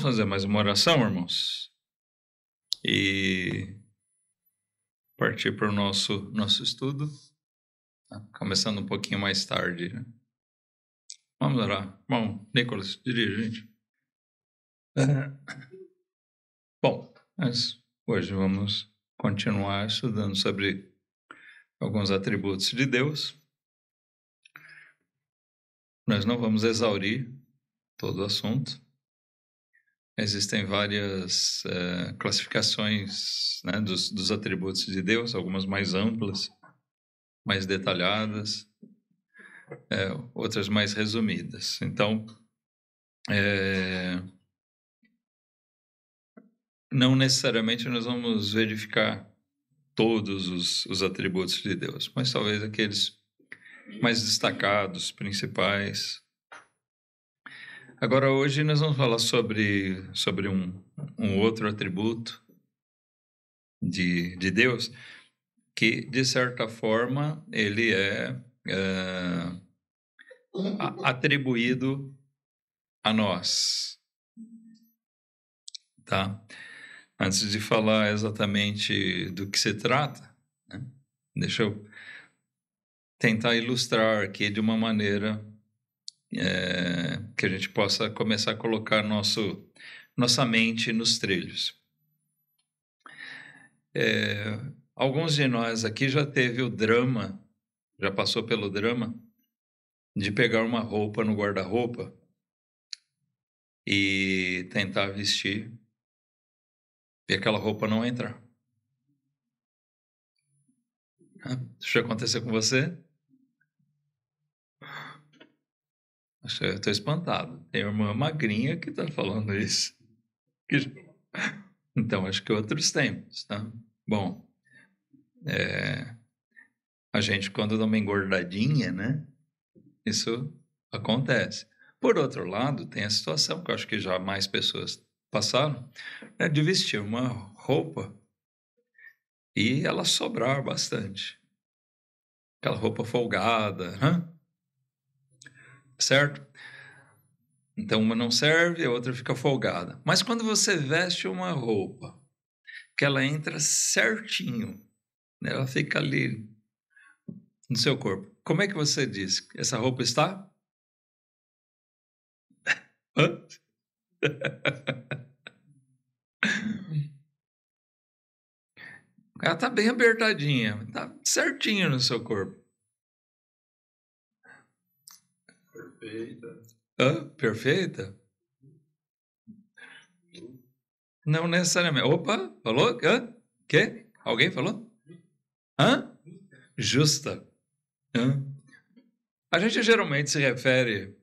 Vamos fazer mais uma oração, irmãos? E partir para o nosso estudo. Começando um pouquinho mais tarde, né? Vamos orar. Bom, Nicolas, dirige, gente. Bom, mas hoje vamos continuar estudando sobre alguns atributos de Deus. Nós não vamos exaurir todo o assunto. Existem várias classificações, né, dos atributos de Deus, algumas mais amplas, mais detalhadas, outras mais resumidas. Então, não necessariamente nós vamos verificar todos os atributos de Deus, mas talvez aqueles mais destacados, principais. Agora, hoje nós vamos falar sobre um outro atributo de Deus, que, de certa forma, ele é atribuído a nós. Tá? Antes de falar exatamente do que se trata, né? Deixa eu tentar ilustrar aqui de uma maneira que a gente possa começar a colocar nossa mente nos trilhos. Alguns de nós aqui já teve o drama, já passou pelo drama de pegar uma roupa no guarda-roupa e tentar vestir e aquela roupa não entrar. Isso já aconteceu com você? Eu estou espantado. Tem uma irmã magrinha que está falando isso. Então, acho que outros tempos, tá? Bom, a gente, quando dá uma engordadinha, né? Isso acontece. Por outro lado, tem a situação que eu acho que já mais pessoas passaram, né, de vestir uma roupa e ela sobrar bastante. Aquela roupa folgada, né? Certo? Então, uma não serve, a outra fica folgada. Mas quando você veste uma roupa que ela entra certinho, né, ela fica ali no seu corpo, como é que você diz? Essa roupa está? Ela está bem apertadinha, está certinho no seu corpo. Perfeita. Perfeita? Não necessariamente. Opa, falou? Quê? Alguém falou? Justa. A gente geralmente se refere,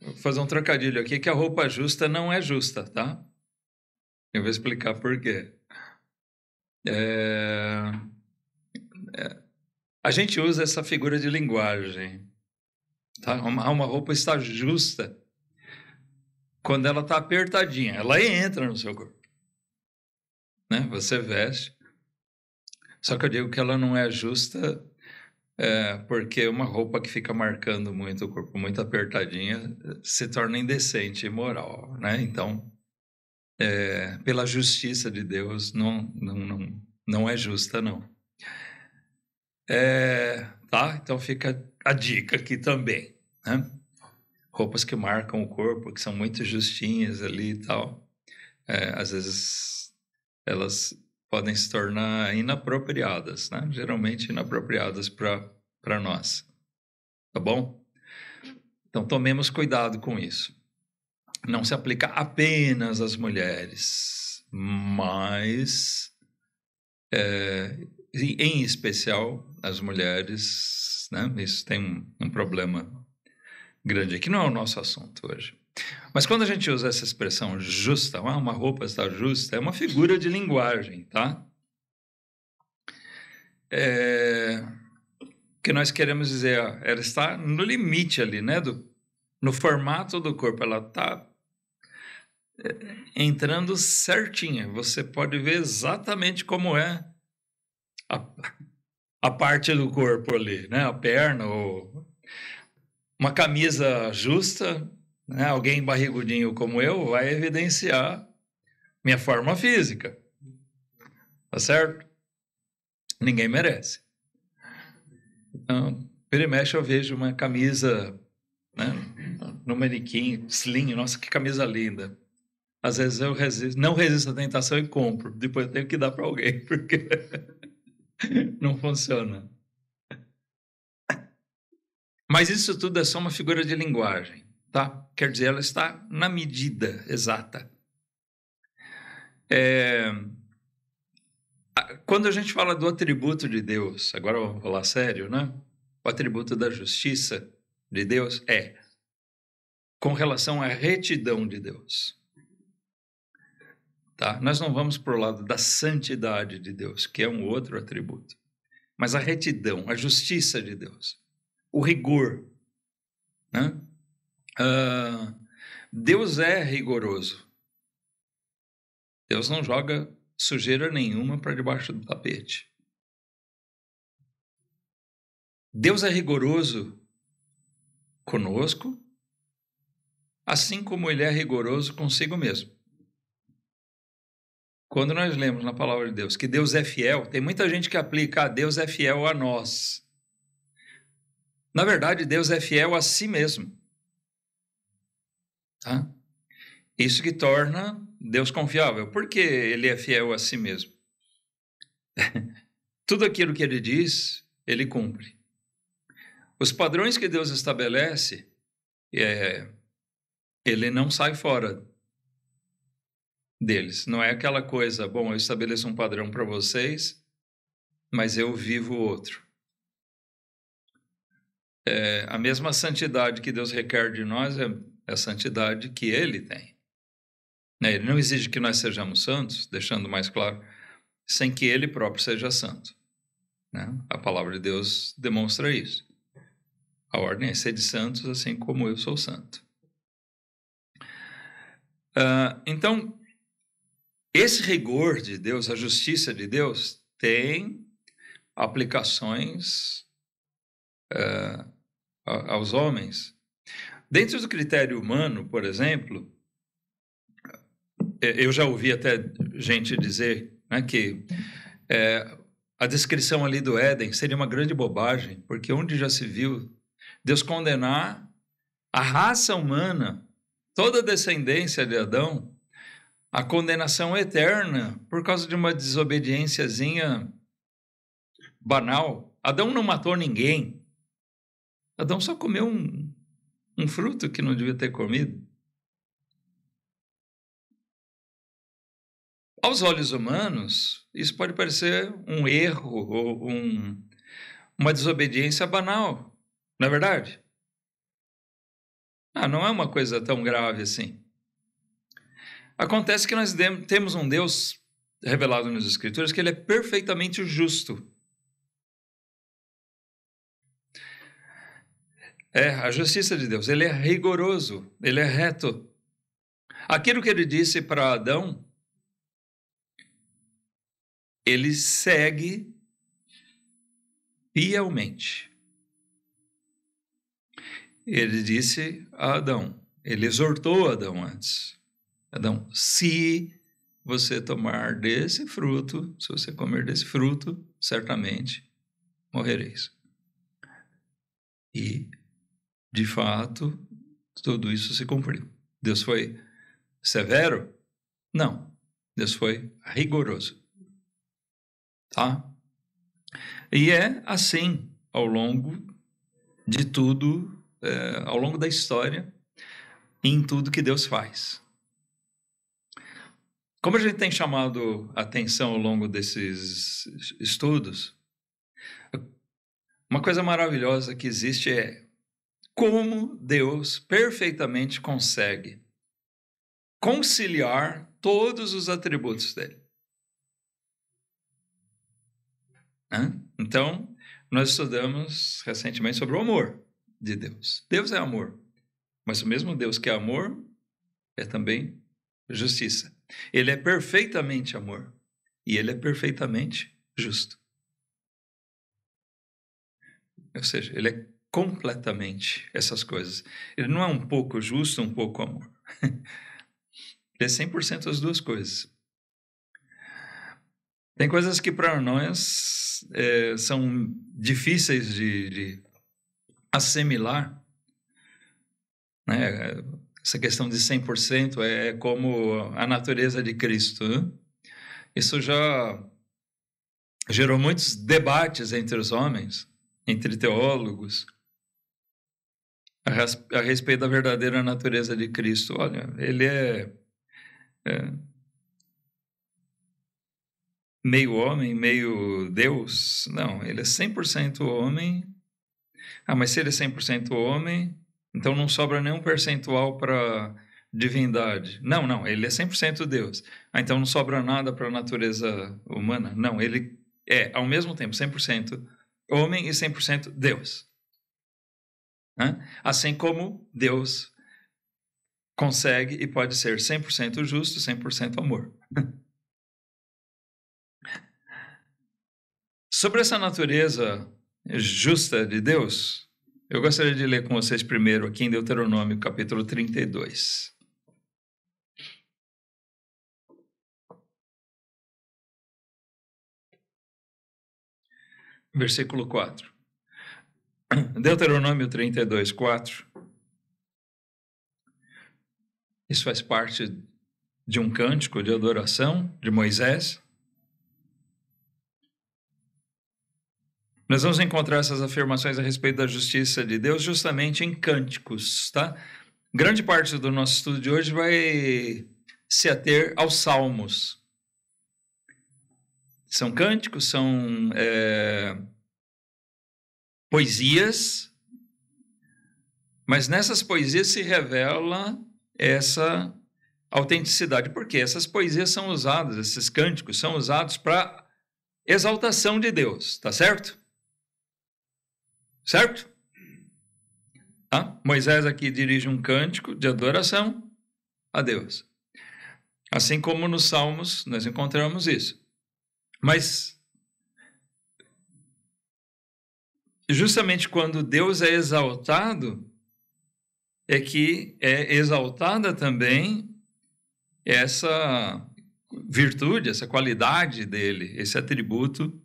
vou fazer um trocadilho aqui, que a roupa justa não é justa, tá? Eu vou explicar por quê. A gente usa essa figura de linguagem, tá? Uma roupa está justa quando ela está apertadinha, ela entra no seu corpo, né? Você veste. Só que eu digo que ela não é justa porque uma roupa que fica marcando muito o corpo, muito apertadinha, se torna indecente e imoral, né? Então, pela justiça de Deus, não é justa, não. Tá? Então fica a dica aqui também, né? Roupas que marcam o corpo, que são muito justinhas ali e tal, às vezes elas podem se tornar inapropriadas, né? Geralmente inapropriadas para nós, tá bom? Então tomemos cuidado com isso. Não se aplica apenas às mulheres, mas em especial às mulheres, né? Isso tem um problema grande aqui, não é o nosso assunto hoje. Mas quando a gente usa essa expressão justa, uma roupa está justa, é uma figura de linguagem, tá? Que nós queremos dizer, ela está no limite ali, né? No formato do corpo, ela está entrando certinha. Você pode ver exatamente como é a parte do corpo ali, né? A perna, ou uma camisa justa né? Alguém barrigudinho como eu vai evidenciar minha forma física. Tá certo? Ninguém merece. Então, vira e mexe eu vejo uma camisa, né, no manequim, slim, nossa, que camisa linda. Às vezes eu não resisto à tentação e compro. Depois eu tenho que dar para alguém, porque não funciona. Mas isso tudo é só uma figura de linguagem, tá? Quer dizer, ela está na medida exata. Quando a gente fala do atributo de Deus, agora vamos falar sério, né? O atributo da justiça de Deus é com relação à retidão de Deus. Tá? Nós não vamos para o lado da santidade de Deus, que é um outro atributo. Mas a retidão, a justiça de Deus, o rigor. Né? Deus é rigoroso. Deus não joga sujeira nenhuma para debaixo do tapete. Deus é rigoroso conosco, assim como ele é rigoroso consigo mesmo. Quando nós lemos na palavra de Deus que Deus é fiel, tem muita gente que aplica, Deus é fiel a nós. Na verdade, Deus é fiel a si mesmo. Tá? Isso que torna Deus confiável. Por que ele é fiel a si mesmo? Tudo aquilo que ele diz, ele cumpre. Os padrões que Deus estabelece, ele não sai fora deles. Não é aquela coisa, bom, eu estabeleço um padrão para vocês, mas eu vivo outro. A mesma santidade que Deus requer de nós é a santidade que ele tem. Ele não exige que nós sejamos santos, deixando mais claro, sem que ele próprio seja santo. A palavra de Deus demonstra isso. A ordem é sede santos, assim como eu sou santo. Então, esse rigor de Deus, a justiça de Deus, tem aplicações aos homens. Dentro do critério humano, por exemplo, eu já ouvi até gente dizer, né, que a descrição ali do Éden seria uma grande bobagem, porque onde já se viu Deus condenar a raça humana, toda a descendência de Adão, a condenação eterna por causa de uma desobediênciazinha banal. Adão não matou ninguém. Adão só comeu um fruto que não devia ter comido. Aos olhos humanos, isso pode parecer um erro ou uma desobediência banal, não é verdade? Não é uma coisa tão grave assim. Acontece que nós temos um Deus revelado nas Escrituras que ele é perfeitamente justo. A justiça de Deus, ele é rigoroso, ele é reto. Aquilo que ele disse para Adão, ele segue fielmente. Ele disse a Adão, ele exortou Adão antes. Adão, se você tomar desse fruto, se você comer desse fruto, certamente morrereis. E, de fato, tudo isso se cumpriu. Deus foi severo? Não. Deus foi rigoroso. Tá? E é assim ao longo de tudo, ao longo da história, em tudo que Deus faz. Como a gente tem chamado a atenção ao longo desses estudos, uma coisa maravilhosa que existe é como Deus perfeitamente consegue conciliar todos os atributos dele. Então, nós estudamos recentemente sobre o amor de Deus. Deus é amor, mas o mesmo Deus que é amor é também justiça. Ele é perfeitamente amor e ele é perfeitamente justo. Ou seja, ele é completamente essas coisas. Ele não é um pouco justo, um pouco amor. Ele é 100% as duas coisas. Tem coisas que para nós são difíceis de assimilar, né? Essa questão de 100% é como a natureza de Cristo, né? Isso já gerou muitos debates entre os homens, entre teólogos, a respeito da verdadeira natureza de Cristo. Olha, ele é meio homem, meio Deus? Não, ele é 100% homem. Mas se ele é 100% homem, então não sobra nenhum percentual para divindade. Não, ele é 100% Deus. Então não sobra nada para a natureza humana. Não, ele é, ao mesmo tempo, 100% homem e 100% Deus. Assim como Deus consegue e pode ser 100% justo, 100% amor. Sobre essa natureza justa de Deus, eu gostaria de ler com vocês primeiro aqui em Deuteronômio, capítulo 32. Versículo 4. Deuteronômio 32, 4. Isso faz parte de um cântico de adoração de Moisés. Nós vamos encontrar essas afirmações a respeito da justiça de Deus justamente em cânticos, tá? Grande parte do nosso estudo de hoje vai se ater aos salmos. São cânticos, são poesias, mas nessas poesias se revela essa autenticidade, porque essas poesias são usadas, esses cânticos são usados para exaltação de Deus, tá certo? Certo? Moisés aqui dirige um cântico de adoração a Deus. Assim como nos Salmos nós encontramos isso. Mas justamente quando Deus é exaltado, é que é exaltada também essa virtude, essa qualidade dele, esse atributo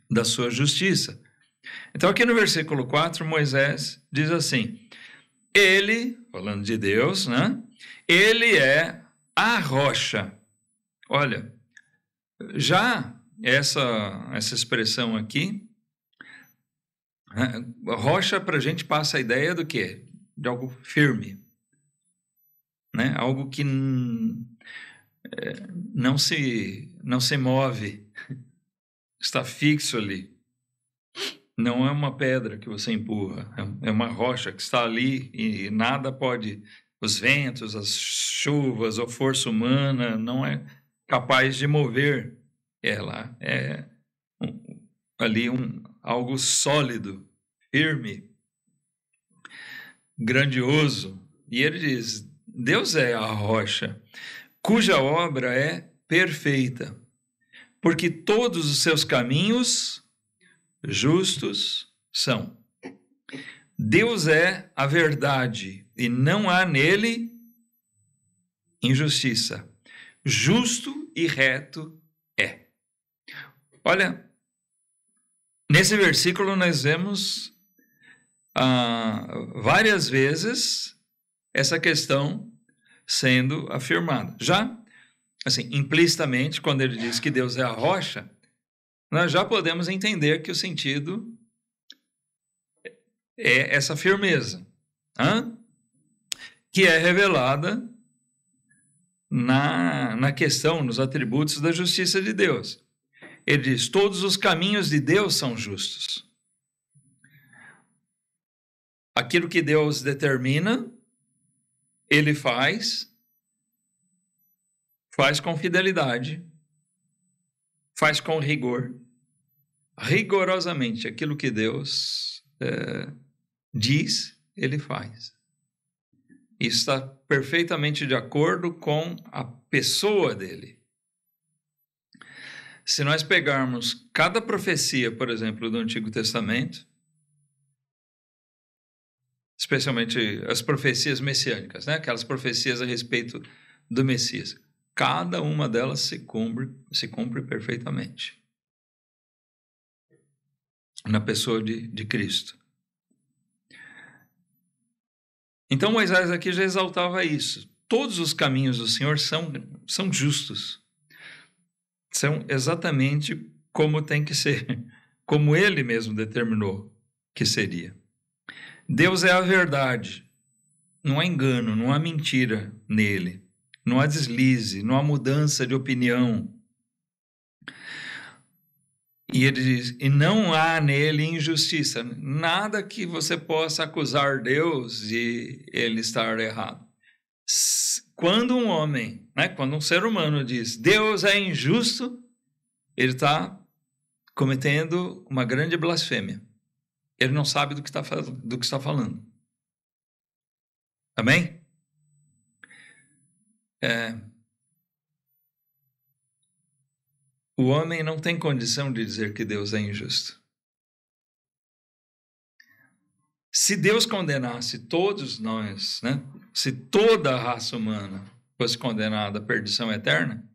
da sua justiça. Então, aqui no versículo 4, Moisés diz assim, ele, falando de Deus, né? Ele é a rocha. Olha, já essa expressão aqui, rocha para a gente passa a ideia do quê? De algo firme, né? Algo que não se move, está fixo ali. Não é uma pedra que você empurra, é uma rocha que está ali e nada pode, os ventos, as chuvas ou força humana não é capaz de mover ela. É ali algo sólido, firme, grandioso. E ele diz, Deus é a rocha, cuja obra é perfeita, porque todos os seus caminhos justos são. Deus é a verdade e não há nele injustiça. Justo e reto é. Olha, nesse versículo nós vemos várias vezes essa questão sendo afirmada. Já, assim, implicitamente, quando ele diz que Deus é a rocha, nós já podemos entender que o sentido é essa firmeza, que é revelada na questão, nos atributos da justiça de Deus. Ele diz, todos os caminhos de Deus são justos. Aquilo que Deus determina, ele faz com fidelidade, faz com rigor, rigorosamente aquilo que Deus diz, ele faz. Isso está perfeitamente de acordo com a pessoa dele. Se nós pegarmos cada profecia, por exemplo, do Antigo Testamento, especialmente as profecias messiânicas, né? Aquelas profecias a respeito do Messias. Cada uma delas se cumpre perfeitamente na pessoa de Cristo. Então Moisés aqui já exaltava isso. Todos os caminhos do Senhor são justos. São exatamente como tem que ser, como ele mesmo determinou que seria. Deus é a verdade. Não há engano, não há mentira nele. Não há deslize, não há mudança de opinião. E ele diz, e não há nele injustiça. Nada que você possa acusar Deus de ele estar errado. Quando um homem, né, quando um ser humano diz, Deus é injusto, ele está cometendo uma grande blasfêmia. Ele não sabe do que está falando. Amém? O homem não tem condição de dizer que Deus é injusto. Se Deus condenasse todos nós, né? Se toda a raça humana fosse condenada à perdição eterna,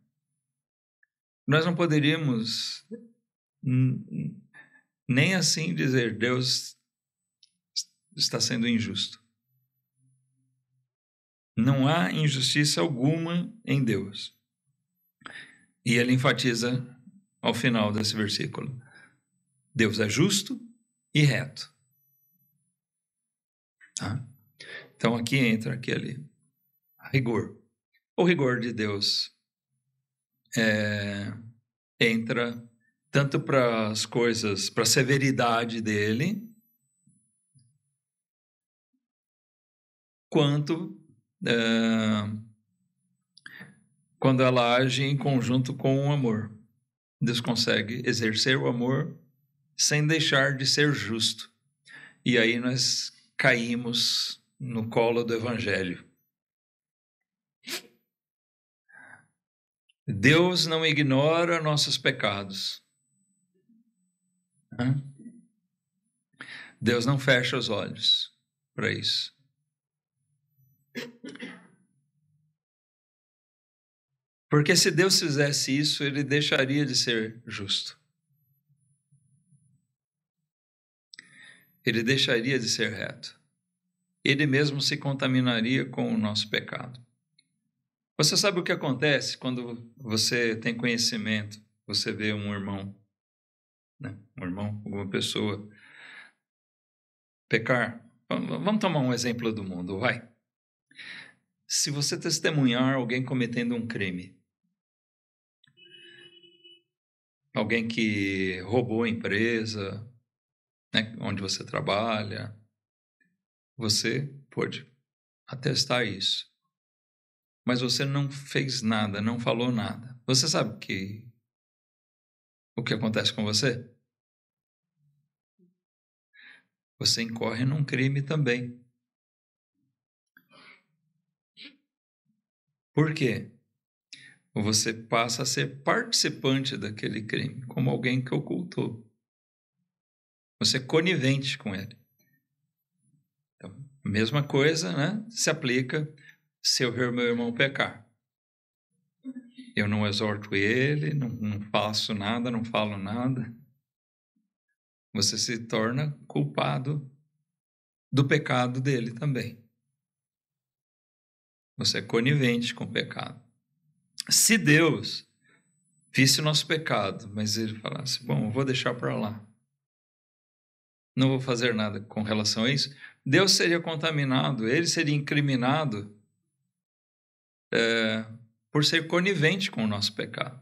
nós não poderíamos nem assim dizer Deus está sendo injusto. Não há injustiça alguma em Deus. E ele enfatiza ao final desse versículo: Deus é justo e reto. Tá? Então aqui entra aquele rigor. O rigor de Deus entra tanto para as coisas, para a severidade dele, quanto quando ela age em conjunto com o amor. Deus consegue exercer o amor sem deixar de ser justo. E aí nós caímos no colo do Evangelho. Deus não ignora nossos pecados. Deus não fecha os olhos para isso. Porque se Deus fizesse isso, ele deixaria de ser justo. Ele deixaria de ser reto. Ele mesmo se contaminaria com o nosso pecado. Você sabe o que acontece quando você tem conhecimento, você vê um irmão, né? Um irmão, alguma pessoa pecar? Vamos tomar um exemplo do mundo, vai. Se você testemunhar alguém cometendo um crime, alguém que roubou a empresa, né, onde você trabalha, você pode atestar isso. Mas você não fez nada, não falou nada. Você sabe o que acontece com você? Você incorre num crime também. Por quê? Você passa a ser participante daquele crime, como alguém que ocultou. Você é conivente com ele. Então, a mesma coisa, né, se aplica se eu ver meu irmão pecar. Eu não exorto ele, não faço nada, não falo nada. Você se torna culpado do pecado dele também. Você é conivente com o pecado. Se Deus visse o nosso pecado, mas ele falasse, bom, eu vou deixar para lá, não vou fazer nada com relação a isso, Deus seria contaminado, ele seria incriminado por ser conivente com o nosso pecado.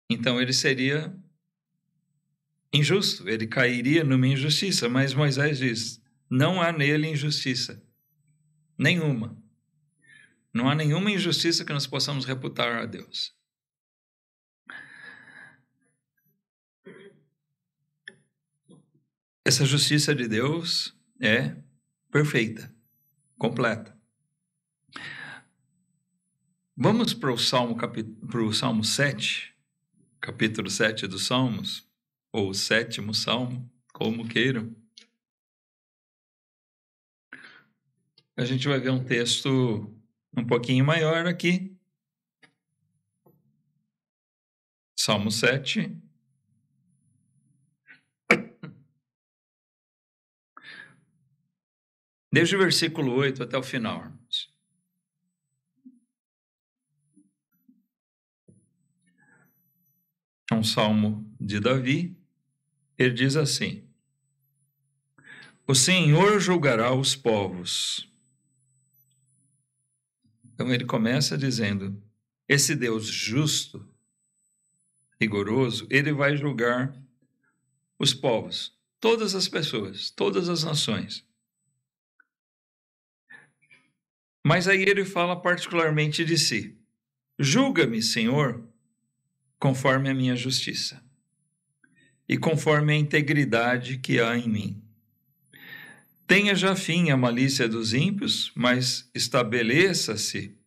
Então ele seria injusto, ele cairia numa injustiça, mas Moisés diz, não há nele injustiça, nenhuma. Não há nenhuma injustiça que nós possamos reputar a Deus. Essa justiça de Deus é perfeita, completa. Vamos para o Salmo 7, capítulo 7 dos Salmos, ou o 7º Salmo, como queiram. a gente vai ver um texto um pouquinho maior aqui. Salmo 7. Desde o versículo 8 até o final, irmãos. É um salmo de Davi. Ele diz assim: o Senhor julgará os povos. Então ele começa dizendo: esse Deus justo, rigoroso, ele vai julgar os povos, todas as pessoas, todas as nações. Mas aí ele fala particularmente de si: julga-me, Senhor, conforme a minha justiça e conforme a integridade que há em mim. Tenha já fim a malícia dos ímpios, mas estabeleça-se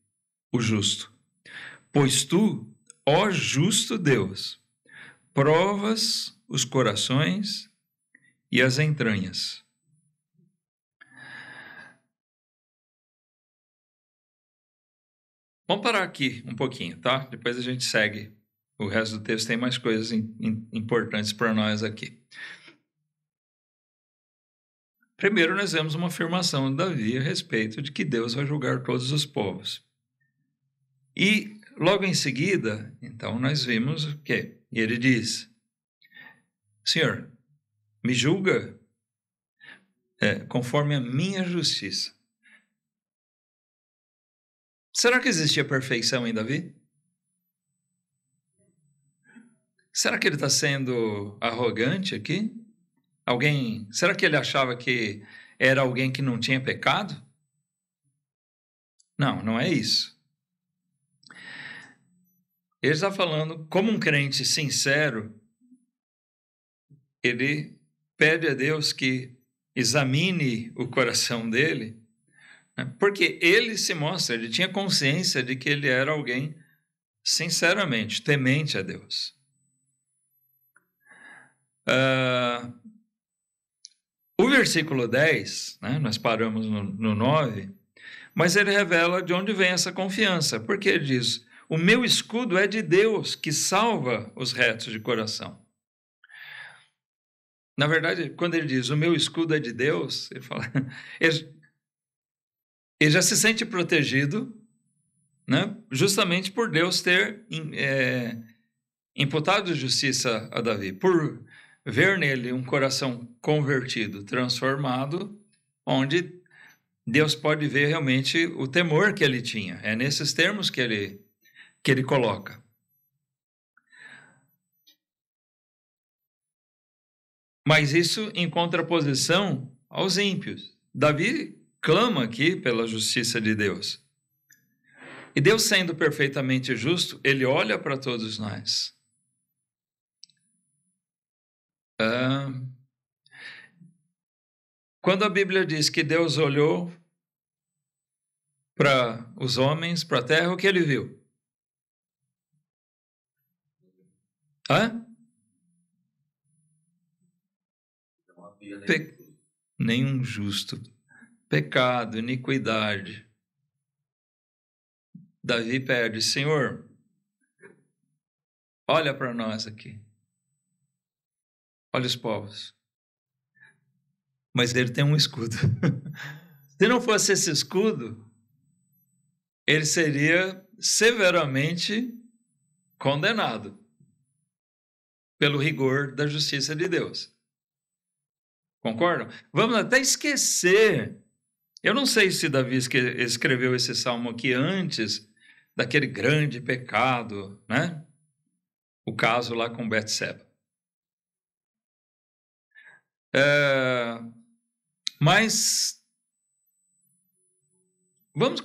o justo. Pois tu, ó justo Deus, provas os corações e as entranhas. Vamos parar aqui um pouquinho, tá? Depois a gente segue. O resto do texto tem mais coisas importantes para nós aqui. Primeiro, nós vemos uma afirmação de Davi a respeito de que Deus vai julgar todos os povos. E, logo em seguida, então, nós vimos o quê? E ele diz: Senhor, me julga conforme a minha justiça. Será que existia perfeição em Davi? Será que ele está sendo arrogante aqui? Será que ele achava que era alguém que não tinha pecado? Não, não é isso. Ele está falando, como um crente sincero, ele pede a Deus que examine o coração dele, né? Porque ele se mostra, ele tinha consciência de que ele era alguém sinceramente temente a Deus. O versículo 10, né, nós paramos no 9, mas ele revela de onde vem essa confiança, porque ele diz: o meu escudo é de Deus, que salva os retos de coração. Na verdade, quando ele diz: o meu escudo é de Deus, ele fala, ele já se sente protegido, né, justamente por Deus ter imputado justiça a Davi, por ver nele um coração convertido, transformado, onde Deus pode ver realmente o temor que ele tinha. É nesses termos que ele coloca. Mas isso em contraposição aos ímpios. Davi clama aqui pela justiça de Deus. E Deus, sendo perfeitamente justo, ele olha para todos nós. Quando a Bíblia diz que Deus olhou para os homens, para a terra, o que ele viu? Nenhum justo. Pecado, iniquidade. Davi pede: Senhor, olha para nós aqui. Olha os povos. Mas ele tem um escudo. Se não fosse esse escudo, ele seria severamente condenado pelo rigor da justiça de Deus. Concordam? Vamos até esquecer. Eu não sei se Davi escreveu esse salmo aqui antes daquele grande pecado, né? O caso lá com Betseba. Mas vamos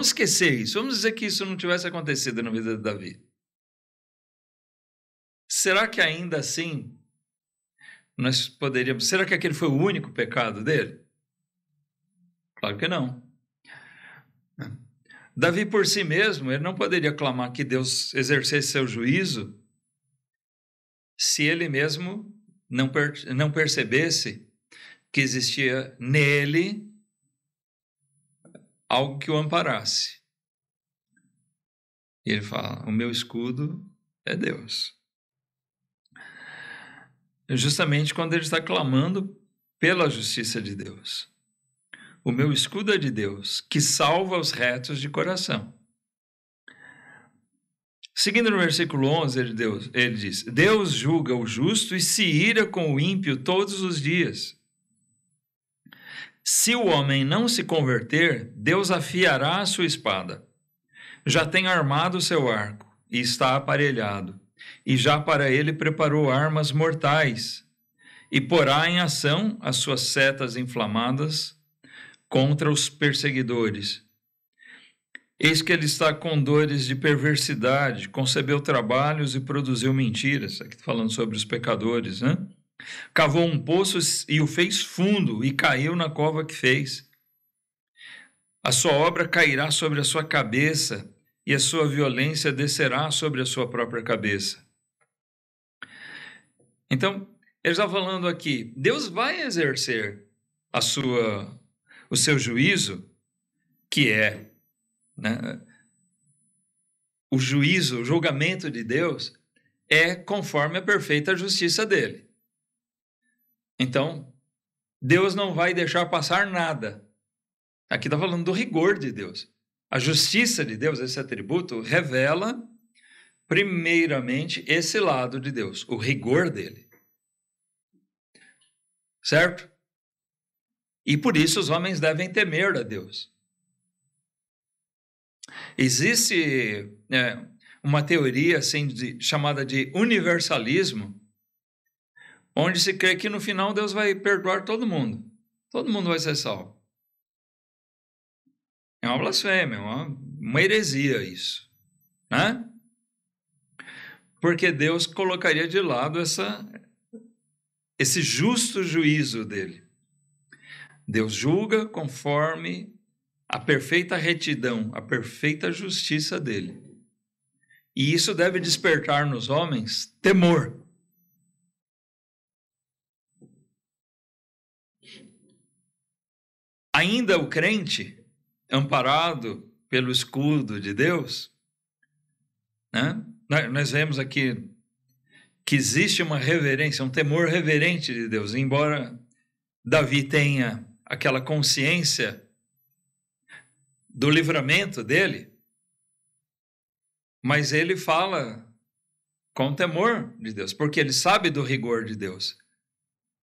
esquecer isso. Vamos dizer que isso não tivesse acontecido na vida de Davi. Será que ainda assim nós poderíamos... Será que aquele foi o único pecado dele? Claro que não. Davi, por si mesmo, ele não poderia clamar que Deus exercesse seu juízo se ele mesmo não percebesse que existia nele algo que o amparasse. E ele fala, o meu escudo é Deus. Justamente quando ele está clamando pela justiça de Deus. O meu escudo é de Deus, que salva os retos de coração. Seguindo no versículo 11, ele diz, Deus julga o justo e se ira com o ímpio todos os dias. Se o homem não se converter, Deus afiará a sua espada. Já tem armado o seu arco e está aparelhado, e já para ele preparou armas mortais, e porá em ação as suas setas inflamadas contra os perseguidores. Eis que ele está com dores de perversidade, concebeu trabalhos e produziu mentiras. Aqui falando sobre os pecadores, né? Cavou um poço e o fez fundo, e caiu na cova que fez. A sua obra cairá sobre a sua cabeça, e a sua violência descerá sobre a sua própria cabeça. Então, ele está falando aqui, Deus vai exercer o seu juízo, que é, né, o juízo, o julgamento de Deus, é conforme a perfeita justiça dele. Então, Deus não vai deixar passar nada. Aqui está falando do rigor de Deus. A justiça de Deus, esse atributo, revela primeiramente esse lado de Deus, o rigor dele. Certo? E por isso os homens devem temer a Deus. Existe uma teoria assim, chamada de universalismo, onde se crê que no final Deus vai perdoar todo mundo. Todo mundo vai ser salvo. É uma blasfêmia, uma heresia isso, né? Porque Deus colocaria de lado esse justo juízo dele. Deus julga conforme a perfeita retidão, a perfeita justiça dele. E isso deve despertar nos homens temor. Ainda o crente, amparado pelo escudo de Deus, né? Nós vemos aqui que existe uma reverência, um temor reverente de Deus, embora Davi tenha aquela consciência do livramento dele, mas ele fala com temor de Deus, porque ele sabe do rigor de Deus.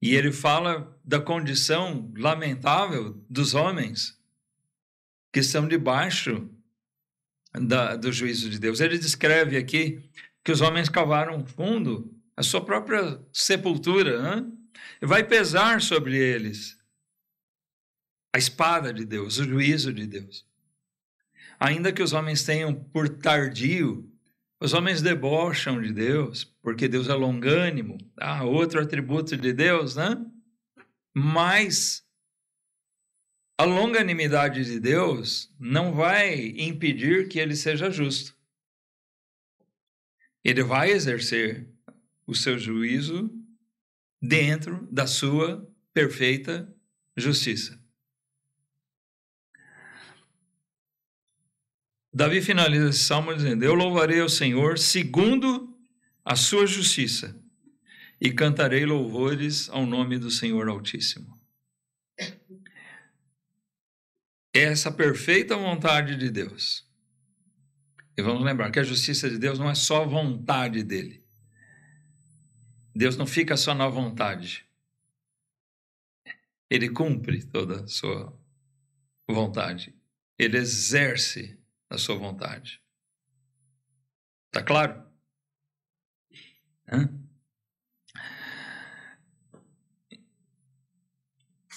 E ele fala da condição lamentável dos homens que estão debaixo do juízo de Deus. Ele descreve aqui que os homens cavaram fundo a sua própria sepultura, né? E vai pesar sobre eles a espada de Deus, o juízo de Deus. Ainda que os homens tenham por tardio, os homens debocham de Deus, porque Deus é longânimo, outro atributo de Deus, né? Mas a longanimidade de Deus não vai impedir que ele seja justo. Ele vai exercer o seu juízo dentro da sua perfeita justiça. Davi finaliza esse salmo dizendo, eu louvarei ao Senhor segundo a sua justiça e cantarei louvores ao nome do Senhor Altíssimo. É essa perfeita vontade de Deus. E vamos lembrar que a justiça de Deus não é só vontade dele. Deus não fica só na vontade. Ele cumpre toda a sua vontade. Ele exerce a sua vontade. Tá claro?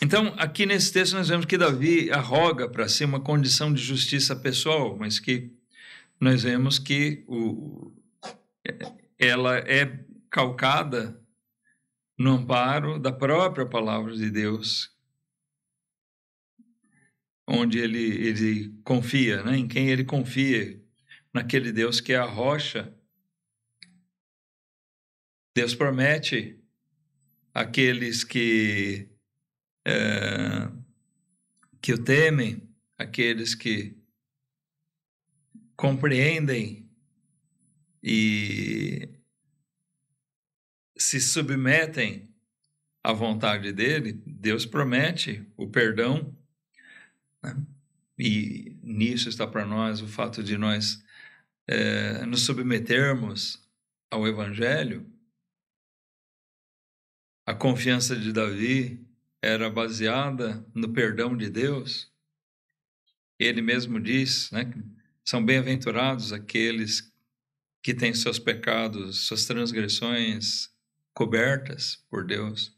Então, aqui nesse texto nós vemos que Davi arroga para si uma condição de justiça pessoal, mas que nós vemos que ela é calcada no amparo da própria palavra de Deus, onde ele confia, né? Em quem ele confia, naquele Deus que é a rocha. Deus promete àqueles que o temem, aqueles que compreendem e se submetem à vontade dele, Deus promete o perdão, né? E nisso está para nós o fato de nós nos submetermos ao Evangelho. A confiança de Davi era baseada no perdão de Deus. Ele mesmo diz, né, que são bem-aventurados aqueles que têm seus pecados, suas transgressões cobertas por Deus.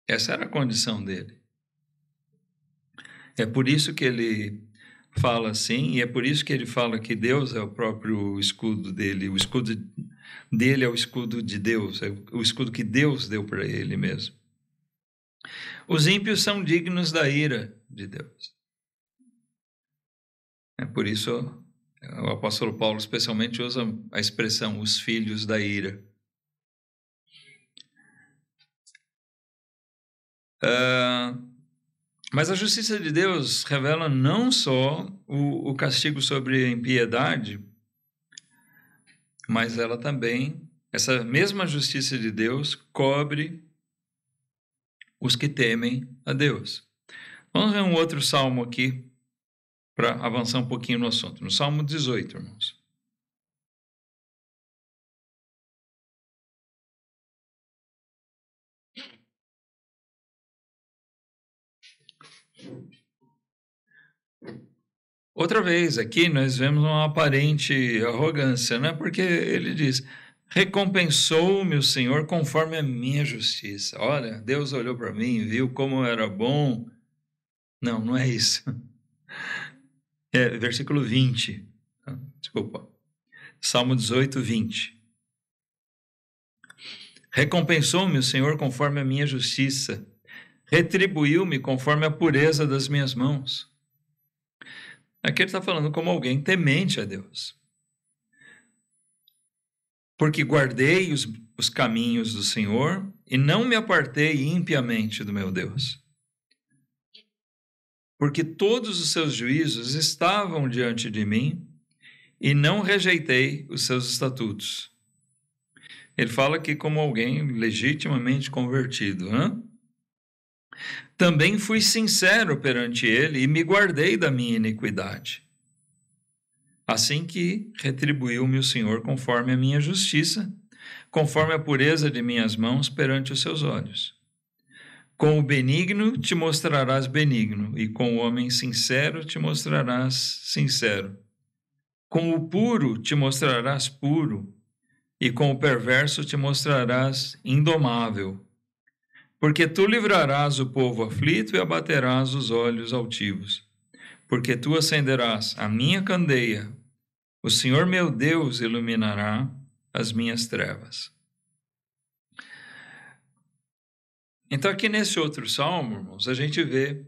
Essa era a condição dele. É por isso que ele fala assim, e é por isso que ele fala que Deus é o próprio escudo dele. O escudo dele é o escudo de Deus, é o escudo que Deus deu para ele mesmo. Os ímpios são dignos da ira de Deus. É por isso o apóstolo Paulo especialmente usa a expressão os filhos da ira. Mas a justiça de Deus revela não só o castigo sobre a impiedade, mas ela também, essa mesma justiça de Deus, cobre os que temem a Deus. Vamos ver um outro salmo aqui, para avançar um pouquinho no assunto. No Salmo 18, irmãos. Outra vez, aqui nós vemos uma aparente arrogância, né? Porque ele diz, recompensou-me o Senhor conforme a minha justiça. Olha, Deus olhou para mim e viu como eu era bom. Não, não é isso. É versículo 20. Desculpa. Salmo 18, 20. Recompensou-me o Senhor conforme a minha justiça. Retribuiu-me conforme a pureza das minhas mãos. Aqui ele está falando como alguém temente a Deus. Porque guardei os caminhos do Senhor e não me apartei impiamente do meu Deus. Porque todos os seus juízos estavam diante de mim e não rejeitei os seus estatutos. Ele fala aqui como alguém legitimamente convertido, né? Também fui sincero perante ele e me guardei da minha iniquidade. Assim que retribuiu-me o Senhor conforme a minha justiça, conforme a pureza de minhas mãos perante os seus olhos. Com o benigno te mostrarás benigno, e com o homem sincero te mostrarás sincero. Com o puro te mostrarás puro, e com o perverso te mostrarás indomável. Porque tu livrarás o povo aflito e abaterás os olhos altivos. Porque tu acenderás a minha candeia, o Senhor meu Deus iluminará as minhas trevas. Então, aqui nesse outro salmo, irmãos, a gente vê,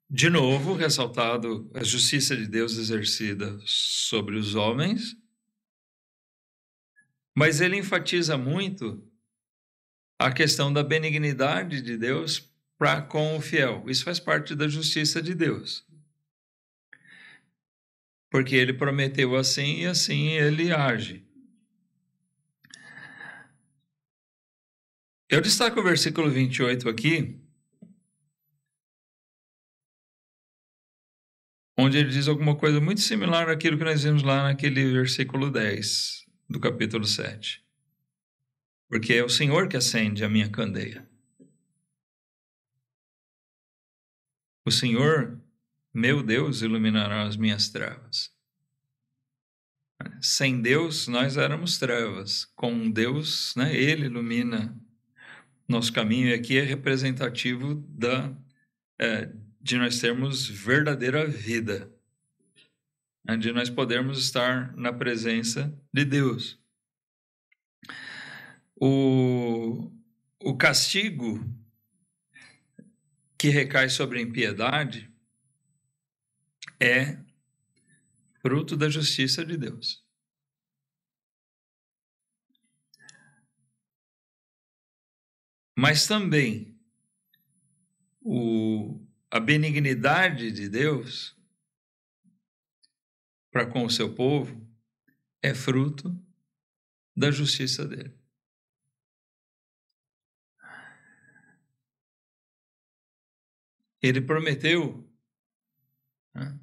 de novo, ressaltado a justiça de Deus exercida sobre os homens, mas ele enfatiza muito a questão da benignidade de Deus para com o fiel. Isso faz parte da justiça de Deus. Porque ele prometeu assim e assim ele age. Eu destaco o versículo 28 aqui, onde ele diz alguma coisa muito similar àquilo que nós vimos lá naquele versículo 10 do capítulo 7. Porque é o Senhor que acende a minha candeia. O Senhor, meu Deus, iluminará as minhas trevas. Sem Deus, nós éramos trevas. Com Deus, né, Ele ilumina nosso caminho. E aqui é representativo de nós termos verdadeira vida, de nós podermos estar na presença de Deus. O castigo que recai sobre a impiedade é fruto da justiça de Deus. Mas também a benignidade de Deus para com o seu povo é fruto da justiça dele. Ele prometeu, né,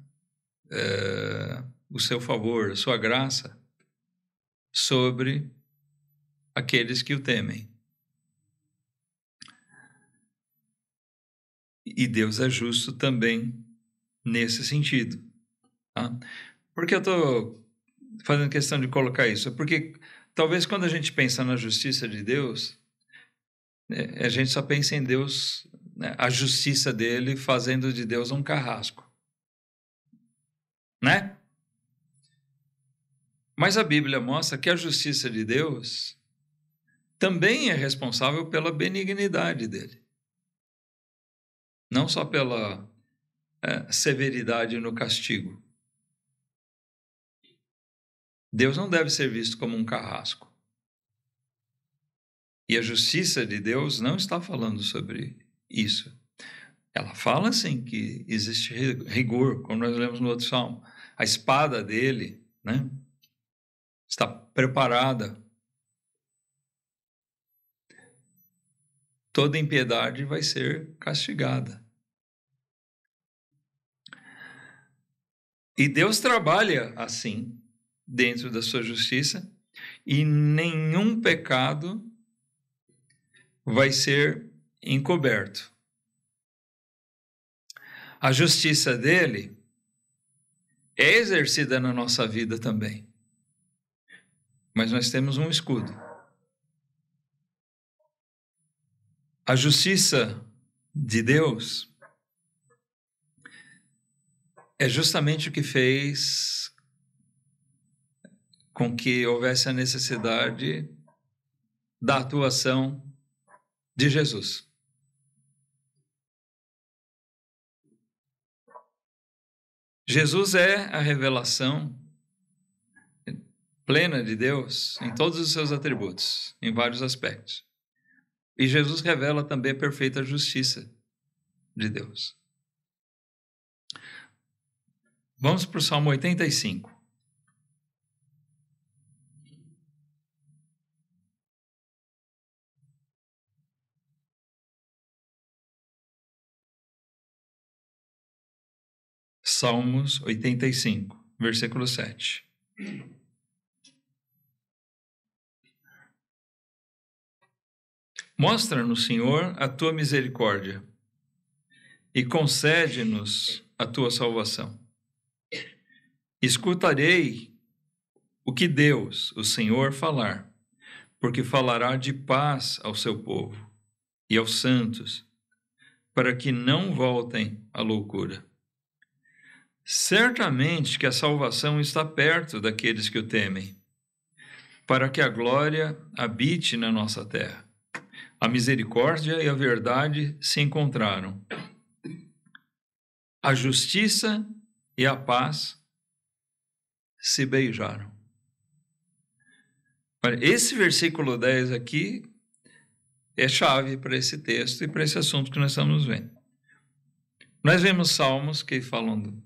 o seu favor, a sua graça sobre aqueles que o temem. E Deus é justo também nesse sentido. Tá? Por que eu estou fazendo questão de colocar isso? Porque talvez quando a gente pensa na justiça de Deus, a gente só pensa em Deus, né, a justiça dele fazendo de Deus um carrasco. Né? Mas a Bíblia mostra que a justiça de Deus também é responsável pela benignidade dele. Não só pela severidade no castigo. Deus não deve ser visto como um carrasco. E a justiça de Deus não está falando sobre isso. Ela fala, sim, que existe rigor, como nós lemos no outro salmo. A espada dele, né, está preparada. Toda impiedade vai ser castigada. E Deus trabalha assim, dentro da sua justiça, e nenhum pecado vai ser encoberto. A justiça dele é exercida na nossa vida também. Mas nós temos um escudo. A justiça de Deus é justamente o que fez com que houvesse a necessidade da atuação de Jesus. Jesus é a revelação plena de Deus em todos os seus atributos, em vários aspectos. E Jesus revela também a perfeita justiça de Deus. Vamos para o Salmo 85. Salmos 85, versículo 7. Mostra-nos, Senhor, a tua misericórdia e concede-nos a tua salvação. Escutarei o que Deus, o Senhor, falar, porque falará de paz ao seu povo e aos santos, para que não voltem à loucura. Certamente que a salvação está perto daqueles que o temem, para que a glória habite na nossa terra. A misericórdia e a verdade se encontraram. A justiça e a paz se beijaram. Olha, esse versículo 10 aqui é chave para esse texto e para esse assunto que nós estamos vendo. Nós vemos salmos que falam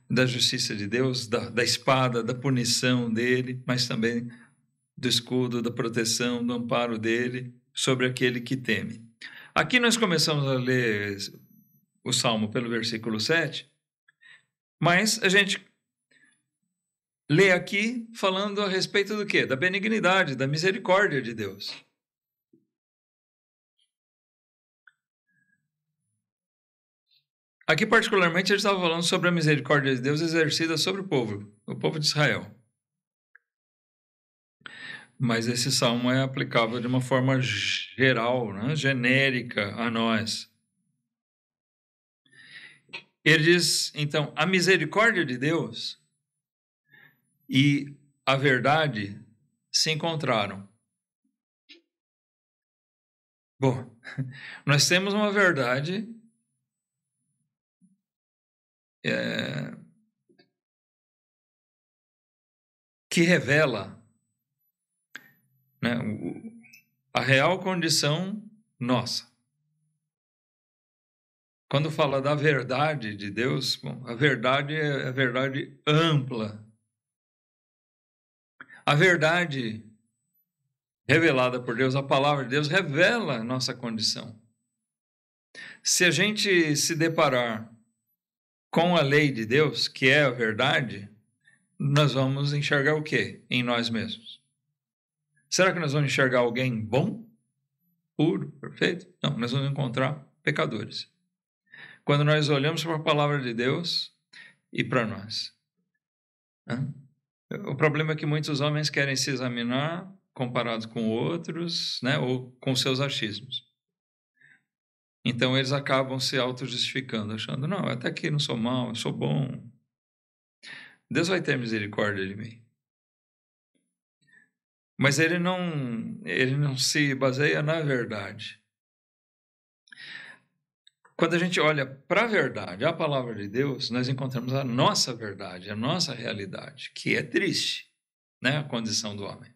da justiça de Deus, da espada, da punição dele, mas também do escudo, da proteção, do amparo dele sobre aquele que teme. Aqui nós começamos a ler o Salmo pelo versículo 7, mas a gente lê aqui falando a respeito do quê? Da benignidade, da misericórdia de Deus. Aqui particularmente ele estava falando sobre a misericórdia de Deus exercida sobre o povo de Israel. Mas esse salmo é aplicável de uma forma geral, né? Genérica a nós. Ele diz, então, a misericórdia de Deus e a verdade se encontraram. Bom, nós temos uma verdade que revela, né, a real condição nossa. quando fala da verdade de Deus, bom, a verdade é a verdade ampla. A verdade revelada por Deus, a palavra de Deus, revela a nossa condição. Se a gente se deparar com a lei de Deus, que é a verdade, nós vamos enxergar o quê? Em nós mesmos. Será que nós vamos enxergar alguém bom, puro, perfeito? Não, nós vamos encontrar pecadores. Quando nós olhamos para a palavra de Deus e para nós. O problema é que muitos homens querem se examinar comparados com outros, né, ou com seus achismos. Então eles acabam se auto-justificando, achando, não, até que não sou mau, eu sou bom. Deus vai ter misericórdia de mim. Mas ele não se baseia na verdade. Quando a gente olha para a verdade, a palavra de Deus, nós encontramos a nossa verdade, a nossa realidade, que é triste, né, a condição do homem.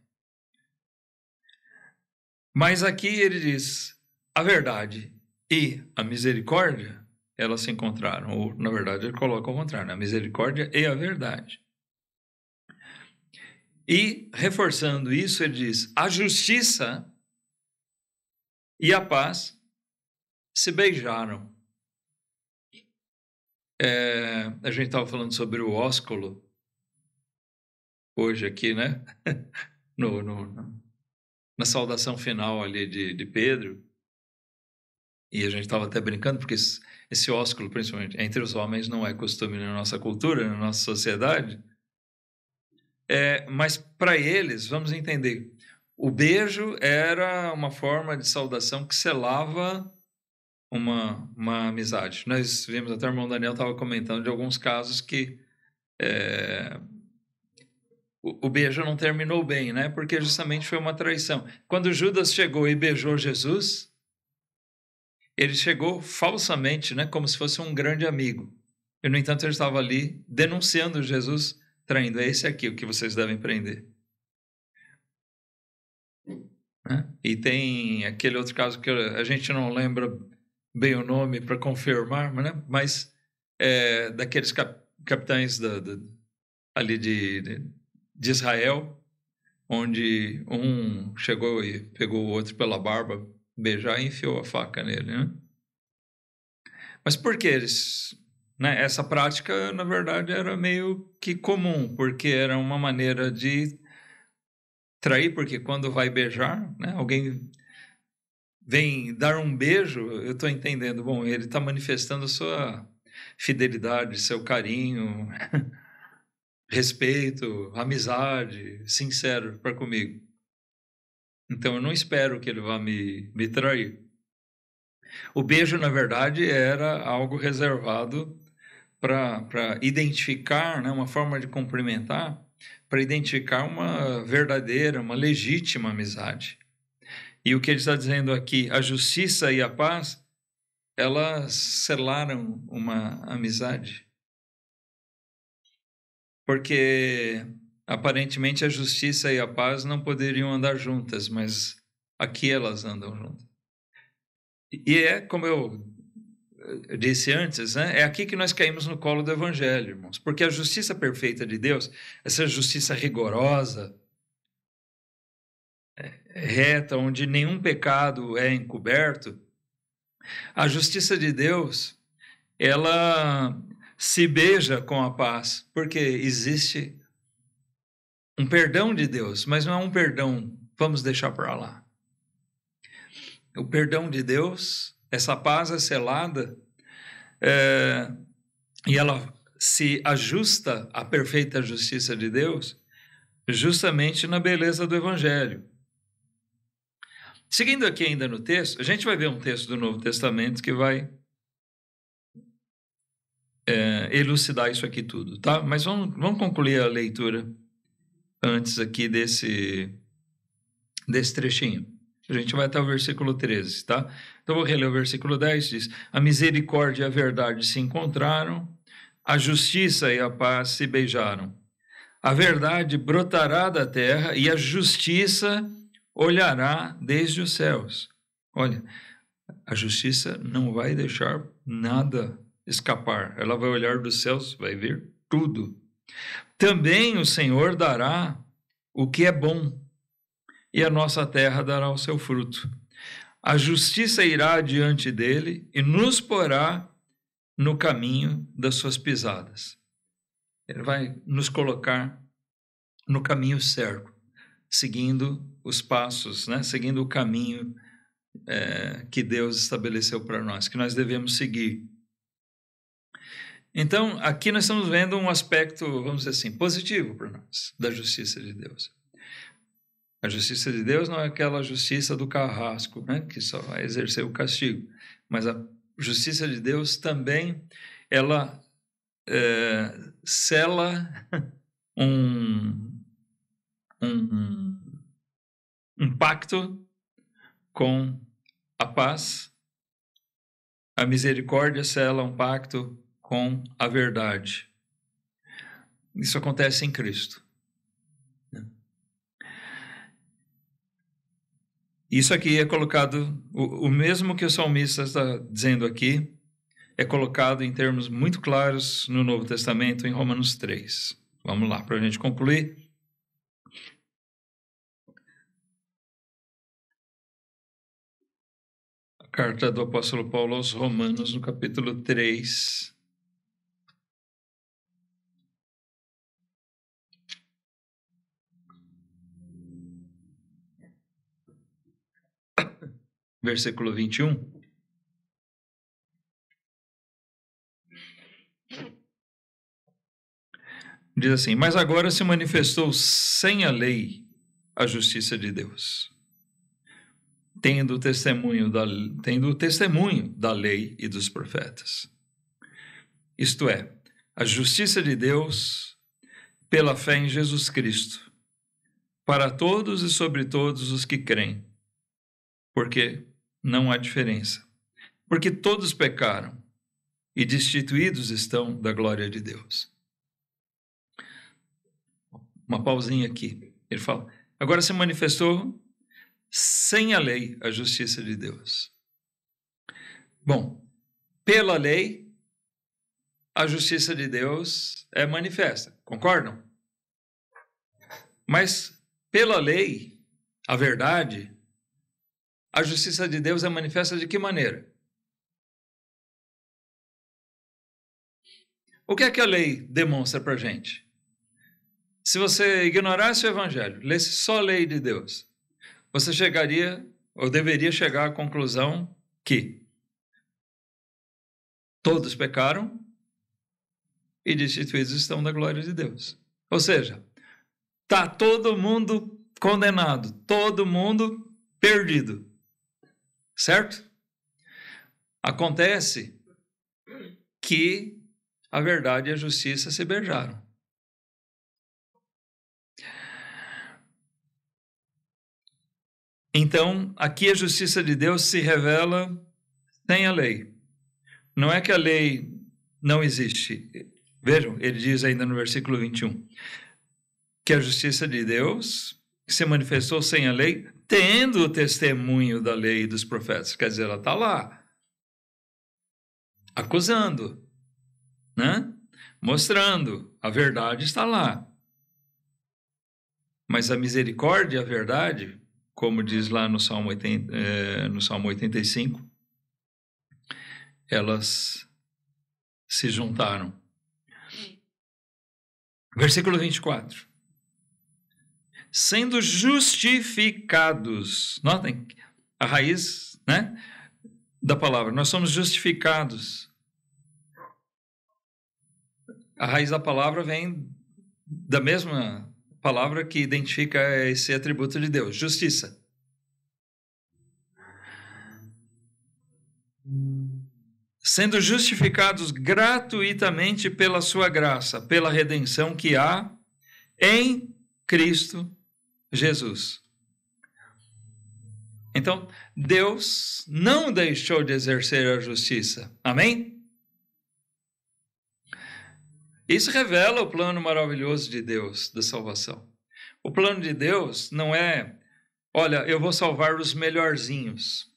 Mas aqui ele diz, a verdade e a misericórdia, elas se encontraram. Ou, na verdade, ele coloca ao contrário, a misericórdia e a verdade. E, reforçando isso, ele diz, a justiça e a paz se beijaram. A gente estava falando sobre o ósculo hoje aqui, né? Na saudação final ali de Pedro. E a gente estava até brincando, porque esse ósculo, principalmente entre os homens, não é costume na nossa cultura, na nossa sociedade. Mas para eles, vamos entender, o beijo era uma forma de saudação que selava uma amizade. Nós vimos, até o irmão Daniel estava comentando de alguns casos que o beijo não terminou bem, né? Porque justamente foi uma traição. Quando Judas chegou e beijou Jesus, ele chegou falsamente, né? Como se fosse um grande amigo. E, no entanto, ele estava ali denunciando Jesus, traindo. É esse aqui o que vocês devem prender. E tem aquele outro caso que a gente não lembra bem o nome para confirmar, né? Mas daqueles capitães ali de Israel, onde um chegou e pegou o outro pela barba, beijar e enfiou a faca nele, né? Mas por que eles... Né? Essa prática, na verdade, era meio que comum, porque era uma maneira de trair, porque quando vai beijar, né, alguém vem dar um beijo, eu estou entendendo, bom, ele está manifestando sua fidelidade, seu carinho, respeito, amizade, sincero para comigo. Então, eu não espero que ele vá me trair. O beijo, na verdade, era algo reservado para identificar, né, uma forma de cumprimentar, para identificar uma verdadeira, uma legítima amizade. E o que ele está dizendo aqui, a justiça e a paz, elas selaram uma amizade. Porque, aparentemente, a justiça e a paz não poderiam andar juntas, mas aqui elas andam juntas. E como eu disse antes, né? É aqui que nós caímos no colo do Evangelho, irmãos. Porque a justiça perfeita de Deus, essa justiça rigorosa, reta, onde nenhum pecado é encoberto, a justiça de Deus, ela se beija com a paz, porque existe um perdão de Deus, mas não é um perdão, vamos deixar para lá. O perdão de Deus, essa paz é selada, e ela se ajusta à perfeita justiça de Deus, justamente na beleza do Evangelho. Seguindo aqui ainda no texto, a gente vai ver um texto do Novo Testamento que vai elucidar isso aqui tudo, tá? Mas vamos concluir a leitura antes aqui desse trechinho. A gente vai até o versículo 13, tá? Então, vou reler o versículo 10, diz, a misericórdia e a verdade se encontraram, a justiça e a paz se beijaram. A verdade brotará da terra e a justiça olhará desde os céus. Olha, a justiça não vai deixar nada escapar. Ela vai olhar dos céus, vai ver tudo. Também o Senhor dará o que é bom, e a nossa terra dará o seu fruto. A justiça irá adiante dele e nos porá no caminho das suas pisadas. Ele vai nos colocar no caminho certo, seguindo os passos, né? Seguindo o caminho que Deus estabeleceu para nós, que nós devemos seguir. Então, aqui nós estamos vendo um aspecto, vamos dizer assim, positivo para nós, da justiça de Deus. A justiça de Deus não é aquela justiça do carrasco, né, que só vai exercer o castigo, mas a justiça de Deus também, ela sela um pacto com a paz. A misericórdia sela um pacto com a verdade. Isso acontece em Cristo. Isso aqui é colocado, o mesmo que o salmista está dizendo aqui, é colocado em termos muito claros no Novo Testamento, em Romanos 3. Vamos lá, para a gente concluir. A carta do apóstolo Paulo aos Romanos, no capítulo 3. Versículo 21. Diz assim: mas agora se manifestou sem a lei a justiça de Deus, tendo o testemunho da lei e dos profetas. Isto é, a justiça de Deus pela fé em Jesus Cristo, para todos e sobre todos os que creem, porque não há diferença, porque todos pecaram e destituídos estão da glória de Deus. Uma pausinha aqui. Ele fala: agora se manifestou sem a lei a justiça de Deus. Bom, pela lei, a justiça de Deus é manifesta, concordam? Mas pela lei, a verdade, a justiça de Deus é manifesta de que maneira? O que é que a lei demonstra para a gente? Se você ignorasse o Evangelho, lesse só a lei de Deus, você chegaria, ou deveria chegar à conclusão que todos pecaram e destituídos estão da glória de Deus. Ou seja, está todo mundo condenado, todo mundo perdido. Certo? Acontece que a verdade e a justiça se beijaram. Então, aqui a justiça de Deus se revela sem a lei. Não é que a lei não existe. Vejam, ele diz ainda no versículo 21, que a justiça de Deus se manifestou sem a lei, tendo o testemunho da lei e dos profetas. Quer dizer, ela está lá, acusando, né? Mostrando, a verdade está lá. Mas a misericórdia e a verdade, como diz lá no Salmo 85, elas se juntaram. Versículo 24. Sendo justificados. Notem a raiz, né, da palavra. Nós somos justificados. A raiz da palavra vem da mesma palavra que identifica esse atributo de Deus, justiça. Sendo justificados gratuitamente pela sua graça, pela redenção que há em Cristo Jesus. Então, Deus não deixou de exercer a justiça. Amém? Isso revela o plano maravilhoso de Deus da salvação. O plano de Deus não é, olha, eu vou salvar os melhorzinhos.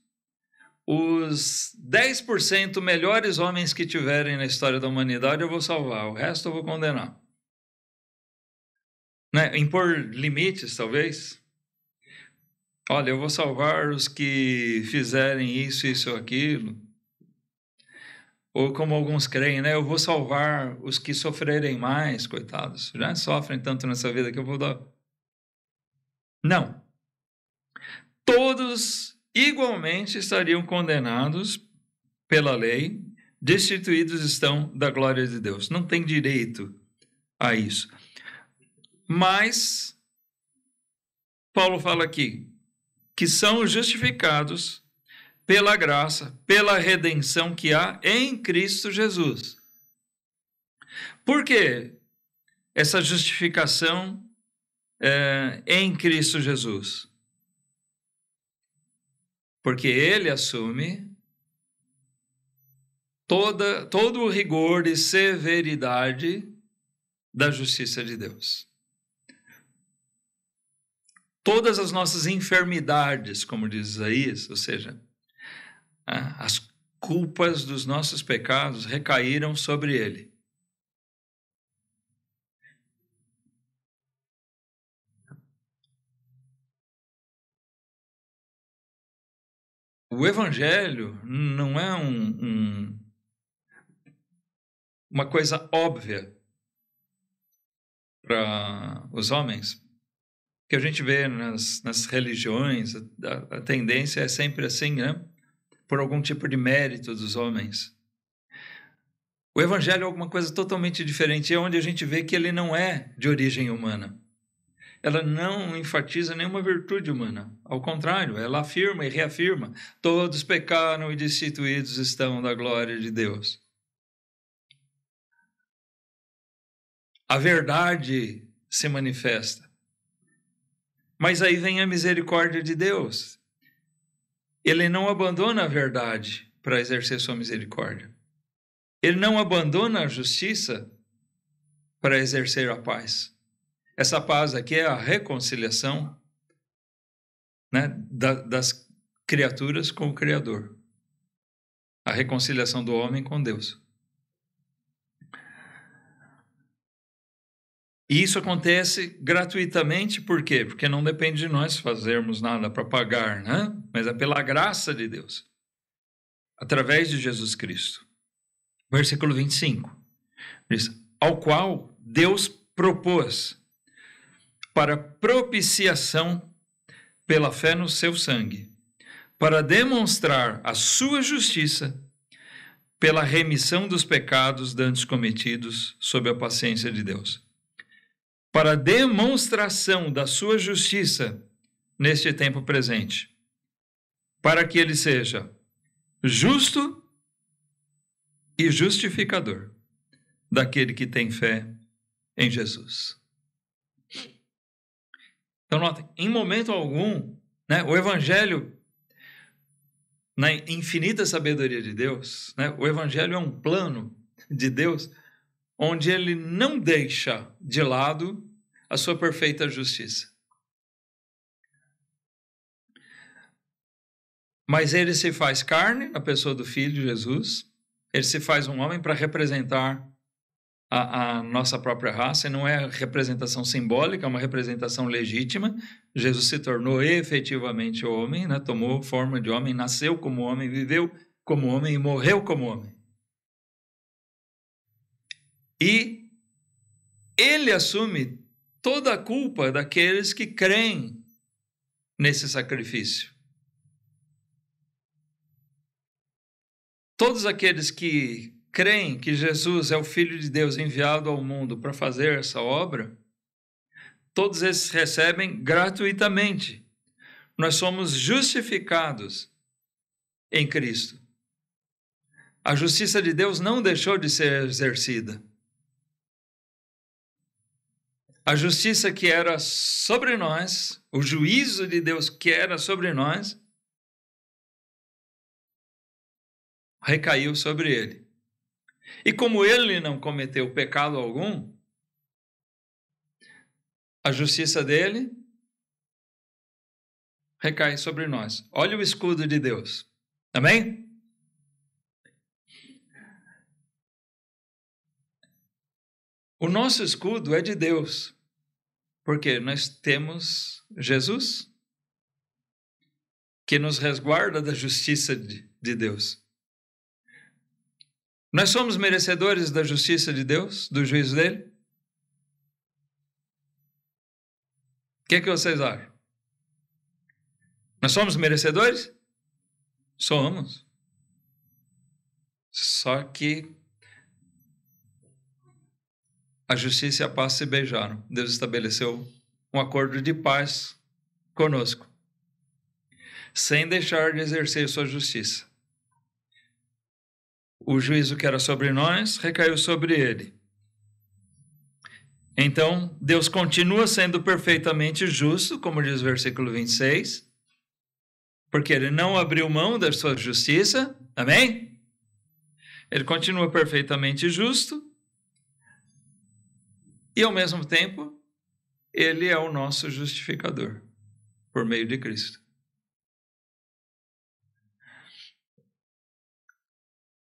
os 10% melhores homens que tiverem na história da humanidade eu vou salvar, o resto eu vou condenar. Né? Impor limites, talvez. Olha, eu vou salvar os que fizerem isso, isso ou aquilo. Ou como alguns creem, né? Eu vou salvar os que sofrerem mais, coitados. Já sofrem tanto nessa vida que eu vou dar. Não. Todos igualmente estariam condenados pela lei, destituídos estão da glória de Deus. Não tem direito a isso. Mas Paulo fala aqui que são justificados pela graça, pela redenção que há em Cristo Jesus. Por que essa justificação em Cristo Jesus? Porque ele assume todo o rigor e severidade da justiça de Deus. Todas as nossas enfermidades, como diz Isaías, ou seja, as culpas dos nossos pecados recaíram sobre ele. O Evangelho não é uma coisa óbvia para os homens, que a gente vê nas religiões, a tendência é sempre assim, né? Por algum tipo de mérito dos homens. O Evangelho é alguma coisa totalmente diferente, é onde a gente vê que ele não é de origem humana. Ela não enfatiza nenhuma virtude humana. Ao contrário, ela afirma e reafirma: todos pecaram e destituídos estão da glória de Deus. A verdade se manifesta. Mas aí vem a misericórdia de Deus. Ele não abandona a verdade para exercer sua misericórdia. Ele não abandona a justiça para exercer a paz. Essa paz aqui é a reconciliação, né, das criaturas com o Criador. A reconciliação do homem com Deus. E isso acontece gratuitamente, por quê? Porque não depende de nós fazermos nada para pagar, né? Mas é pela graça de Deus, através de Jesus Cristo. Versículo 25, diz: ao qual Deus propôs para propiciação pela fé no seu sangue, para demonstrar a sua justiça pela remissão dos pecados dantes cometidos sob a paciência de Deus. Para demonstração da sua justiça neste tempo presente, para que ele seja justo e justificador daquele que tem fé em Jesus. Então, notem, em momento algum, né, o Evangelho, na infinita sabedoria de Deus, né, o Evangelho é um plano de Deus onde ele não deixa de lado a sua perfeita justiça. Mas ele se faz carne, na pessoa do Filho Jesus, ele se faz um homem para representar a nossa própria raça, e não é representação simbólica, é uma representação legítima. Jesus se tornou efetivamente homem, né? Tomou forma de homem, nasceu como homem, viveu como homem e morreu como homem. E ele assume toda a culpa daqueles que creem nesse sacrifício. Todos aqueles que creem que Jesus é o Filho de Deus enviado ao mundo para fazer essa obra, todos esses recebem gratuitamente. Nós somos justificados em Cristo. A justiça de Deus não deixou de ser exercida. A justiça que era sobre nós, o juízo de Deus que era sobre nós, recaiu sobre ele. E como ele não cometeu pecado algum, a justiça dele recai sobre nós. Olha o escudo de Deus. Amém? O nosso escudo é de Deus, porque nós temos Jesus, que nos resguarda da justiça de Deus. Nós somos merecedores da justiça de Deus, do juízo dele? O que vocês acham? Nós somos merecedores? Somos. Só que a justiça e a paz se beijaram. Deus estabeleceu um acordo de paz conosco, sem deixar de exercer sua justiça. O juízo que era sobre nós recaiu sobre ele. Então, Deus continua sendo perfeitamente justo, como diz o versículo 26, porque ele não abriu mão da sua justiça, amém? Ele continua perfeitamente justo e, ao mesmo tempo, ele é o nosso justificador, por meio de Cristo.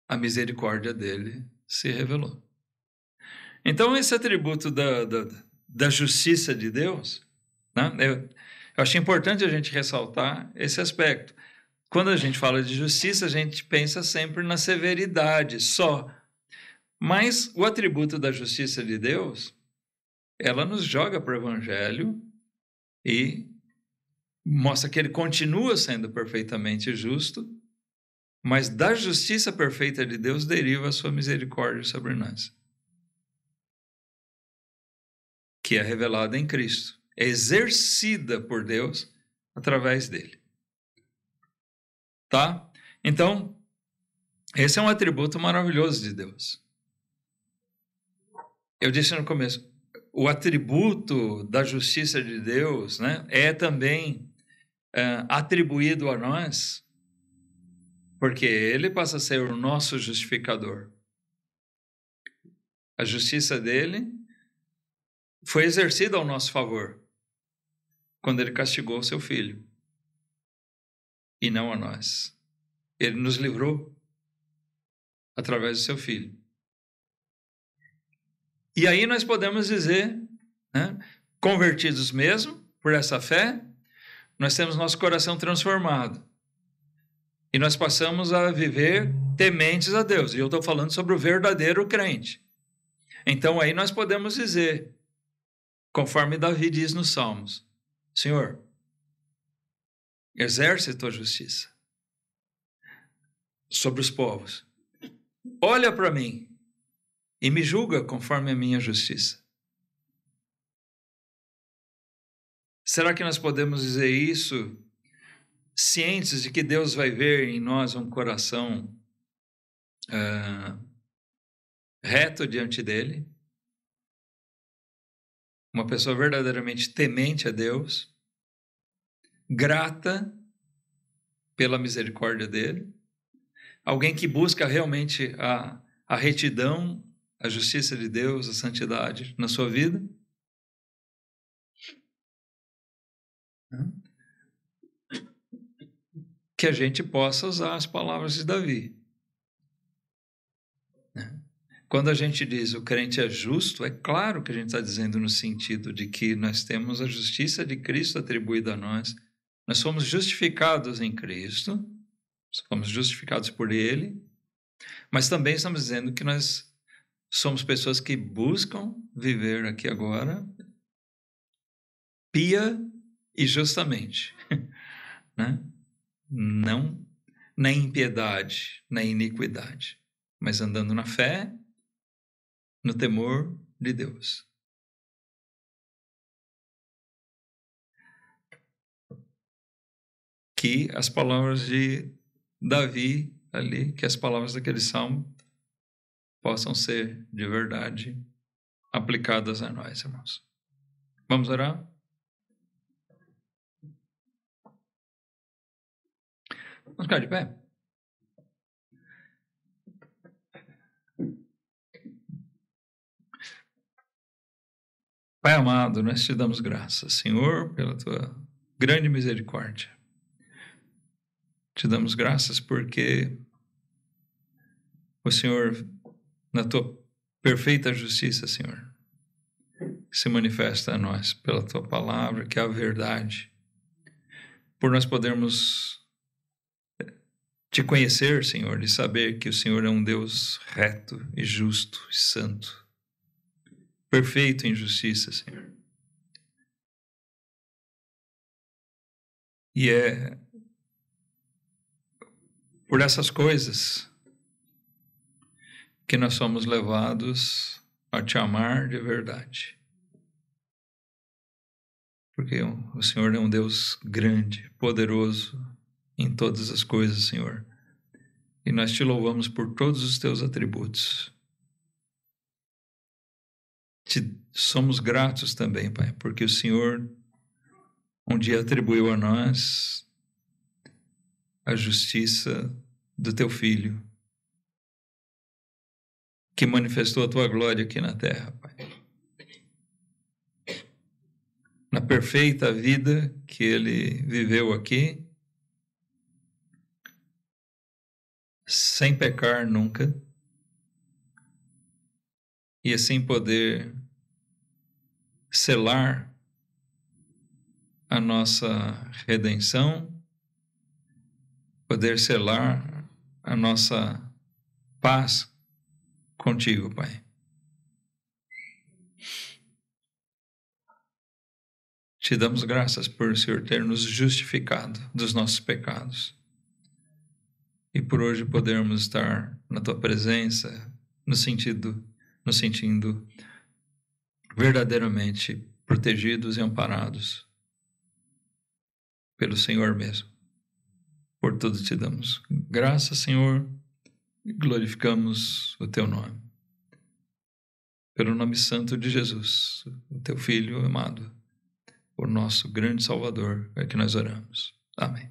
A misericórdia dele se revelou. Então, esse atributo da justiça de Deus, né? Eu acho importante a gente ressaltar esse aspecto. Quando a gente fala de justiça, a gente pensa sempre na severidade só. Mas o atributo da justiça de Deus, ela nos joga para o Evangelho e mostra que ele continua sendo perfeitamente justo, mas da justiça perfeita de Deus deriva a sua misericórdia sobre nós, que é revelada em Cristo, é exercida por Deus através dele. Tá? Então, esse é um atributo maravilhoso de Deus. Eu disse no começo, o atributo da justiça de Deus, né, é também atribuído a nós, porque ele passa a ser o nosso justificador. A justiça dele foi exercida ao nosso favor, quando ele castigou o seu filho, e não a nós. Ele nos livrou através do seu filho. E aí nós podemos dizer, né, convertidos mesmo por essa fé, nós temos nosso coração transformado. E nós passamos a viver tementes a Deus. E eu estou falando sobre o verdadeiro crente. Então aí nós podemos dizer, conforme Davi diz nos Salmos, Senhor, exerce a tua justiça sobre os povos. Olha para mim e me julga conforme a minha justiça. Será que nós podemos dizer isso cientes de que Deus vai ver em nós um coração reto diante dele? Uma pessoa verdadeiramente temente a Deus, grata pela misericórdia dele, alguém que busca realmente a retidão, a justiça de Deus, a santidade na sua vida? Que a gente possa usar as palavras de Davi. Quando a gente diz o crente é justo, é claro que a gente está dizendo no sentido de que nós temos a justiça de Cristo atribuída a nós, nós somos justificados em Cristo, somos justificados por Ele, mas também estamos dizendo que nós somos pessoas que buscam viver aqui agora pia e justamente, né? Não na impiedade, na iniquidade, mas andando na fé, no temor de Deus. Que as palavras de Davi ali, que as palavras daquele salmo possam ser de verdade aplicadas a nós, irmãos. Vamos orar? Vamos ficar de pé? Pai amado, nós te damos graças, Senhor, pela tua grande misericórdia. Te damos graças porque o Senhor, na tua perfeita justiça, Senhor, se manifesta a nós pela tua palavra, que é a verdade, por nós podermos te conhecer, Senhor, e saber que o Senhor é um Deus reto e justo e santo, perfeito em justiça, Senhor. E é por essas coisas que nós somos levados a te amar de verdade. Porque o Senhor é um Deus grande, poderoso em todas as coisas, Senhor. E nós te louvamos por todos os teus atributos. Somos gratos também, Pai, porque o Senhor um dia atribuiu a nós a justiça do teu Filho, que manifestou a tua glória aqui na terra, Pai. Na perfeita vida que ele viveu aqui, sem pecar nunca, e assim poder selar a nossa redenção, poder selar a nossa paz contigo, Pai. Te damos graças por o Senhor ter nos justificado dos nossos pecados e por hoje podermos estar na tua presença, nos sentindo verdadeiramente protegidos e amparados pelo Senhor mesmo. Por tudo te damos graças, Senhor, e glorificamos o teu nome. Pelo nome santo de Jesus, o teu Filho amado, o nosso grande Salvador, é que nós oramos. Amém.